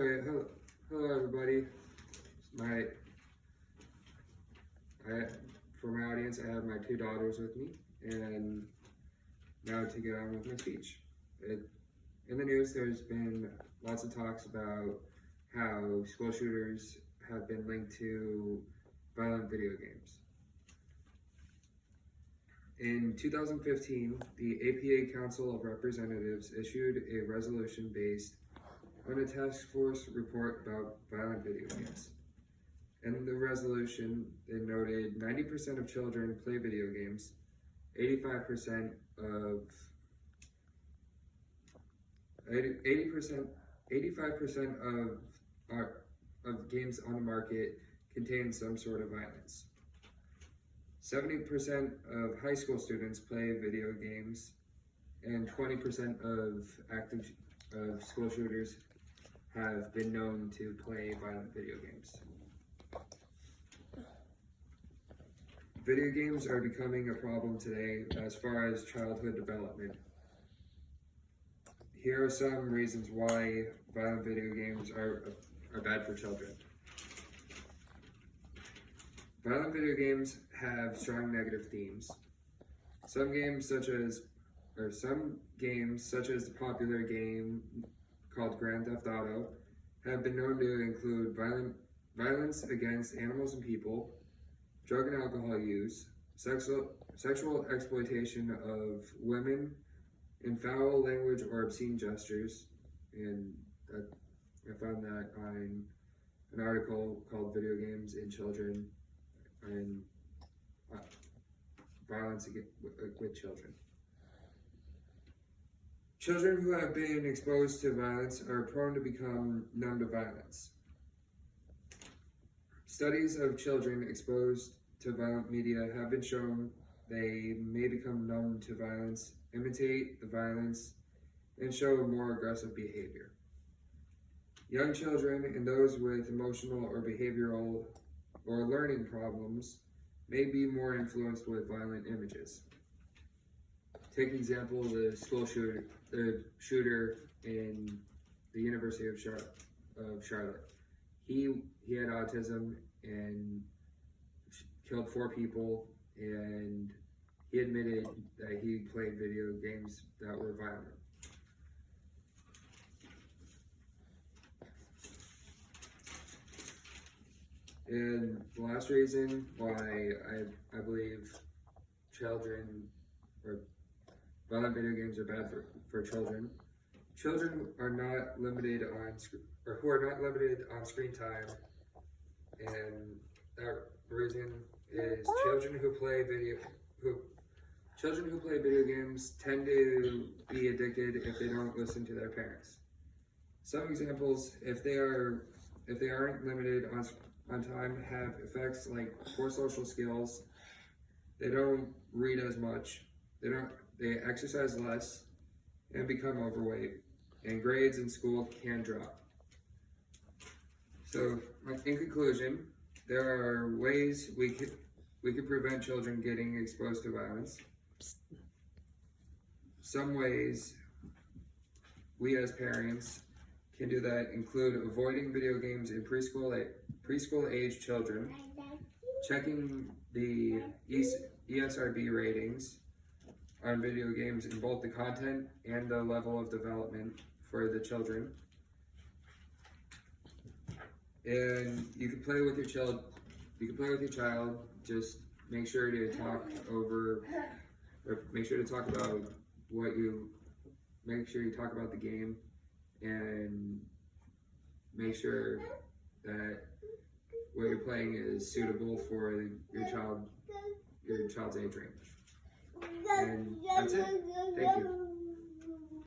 Hello everybody. For my audience, I have my two daughters with me, and now to get on with my speech. In the news, there's been lots of talks about how school shooters have been linked to violent video games. In 2015, the APA Council of Representatives issued a resolution based on a task force report about violent video games. In the resolution, they noted 90% of children play video games, 85% of 85% of games on the market contain some sort of violence. 70% of high school students play video games, and 20% of school shooters have been known to play violent video games. Video games are becoming a problem today as far as childhood development. Here are some reasons why violent video games are bad for children. Violent video games have strong negative themes. Some games, such as the popular game called Grand Theft Auto, have been known to include violence against animals and people, drug and alcohol use, sexual exploitation of women, and foul language or obscene gestures. And I found that on an article called Video Games in Children and Violence with Children. Children who have been exposed to violence are prone to become numb to violence. Studies of children exposed to violent media have been shown they may become numb to violence, imitate the violence, and show more aggressive behavior. Young children and those with emotional or behavioral or learning problems may be more influenced with violent images. Take example, the shooter in the University of Charlotte. He had autism and killed 4 people, and he admitted that he played video games that were violent. And the last reason why I believe violent video games are bad for children. Children are not limited who are not limited on screen time, and that reason is children who play video games tend to be addicted if they don't listen to their parents. Some examples, if they aren't limited on time, have effects like poor social skills. They don't read as much. They exercise less and become overweight, and grades in school can drop. So, in conclusion, there are ways we could prevent children getting exposed to violence. Some ways we as parents can do that include avoiding video games in preschool age children, checking the ESRB ratings on video games in both the content and the level of development for the children. And you can play with your child. Just make sure to talk about the game, and make sure that what you're playing is suitable for your child's age range. And that's it. Thank you.